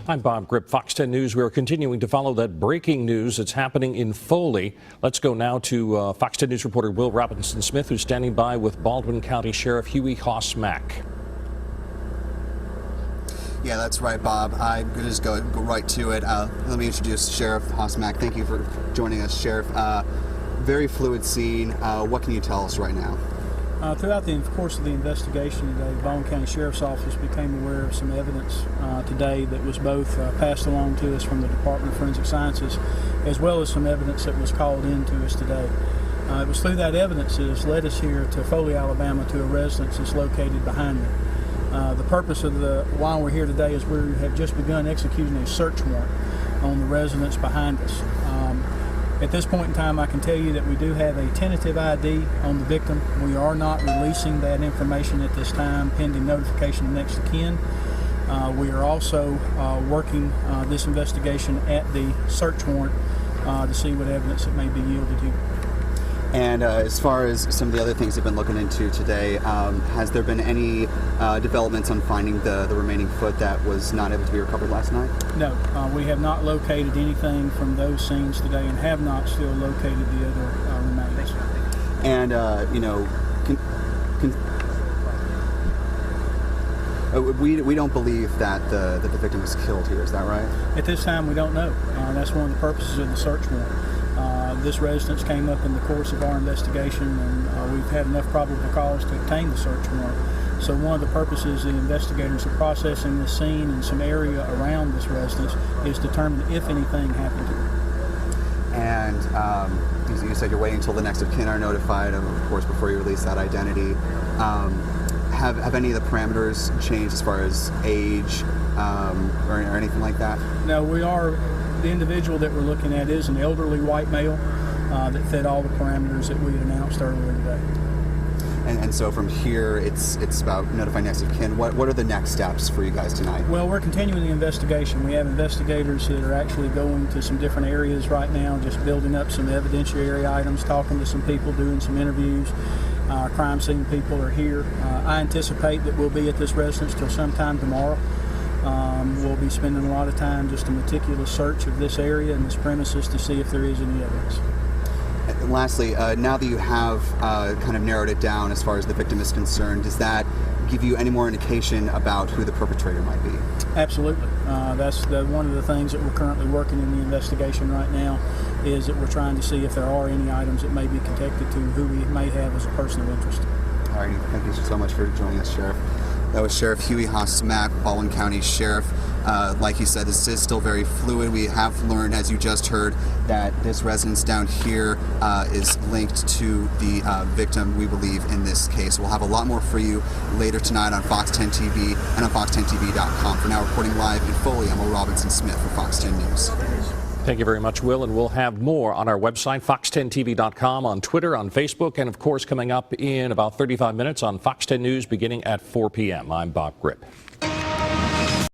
I'm Bob Grip, Fox 10 News. We are continuing to follow that breaking news that's happening in Foley. Let's go now to Fox 10 News reporter Will Robinson-Smith, who's standing by with Baldwin County Sheriff Huey Mack. Yeah, that's right, Bob. I'm going to just go right to it. Let me introduce Sheriff Mack. Thank you for joining us, Sheriff. Very fluid scene. What can you tell us right now? Throughout the course of the investigation today, the Baldwin County Sheriff's Office became aware of some evidence today that was both passed along to us from the Department of Forensic Sciences, as well as some evidence that was called in to us today. It was through that evidence that has led us here to Foley, Alabama, to a residence that's located behind me. The purpose of why we're here today is we have just begun executing a search warrant on the residence behind us. At this point in time, I can tell you that we do have a tentative ID on the victim. We are not releasing that information at this time, pending notification of next of kin. We are also working this investigation at the search warrant to see what evidence it may be yielded here. And as far as some of the other things you've been looking into today, has there been any developments on finding the remaining foot that was not able to be recovered last night? No, we have not located anything from those scenes today and have not still located the other remains. And, we don't believe that the victim was killed here, is that right? At this time, we don't know. That's one of the purposes of the search warrant. This residence came up in the course of our investigation, and we've had enough probable cause to obtain the search warrant. So one of the purposes the investigators are processing this scene and some area around this residence is to determine if anything happened here. And you said you're waiting until the next of kin are notified, of course, before you release that identity. Have any of the parameters changed as far as age or anything like that? No, the individual that we're looking at is an elderly white male that fit all the parameters that we had announced earlier today. And so from here, it's about notifying next of kin. What are the next steps for you guys tonight? Well, we're continuing the investigation. We have investigators that are actually going to some different areas right now, just building up some evidentiary items, talking to some people, doing some interviews. Crime scene people are here. I anticipate that we'll be at this residence till sometime tomorrow. We'll be spending a lot of time just a meticulous search of this area and this premises to see if there is any evidence. And lastly, now that you have kind of narrowed it down as far as the victim is concerned, does that give you any more indication about who the perpetrator might be? Absolutely. That's one of the things that we're currently working in the investigation right now, is that we're trying to see if there are any items that may be connected to who we may have as a person of interest. All right, thank you so much for joining us, Sheriff. That was Sheriff Huey Mack, Baldwin County Sheriff. Like you said, this is still very fluid. We have learned, as you just heard, that this residence down here is linked to the victim, we believe, in this case. We'll have a lot more for you later tonight on Fox 10 TV and on fox10tv.com. For now, reporting live in Foley, I'm Will Robinson-Smith for Fox 10 News. Thank you very much, Will, and we'll have more on our website, fox10tv.com, on Twitter, on Facebook, and of course coming up in about 35 minutes on Fox 10 News beginning at 4 p.m. I'm Bob Grip.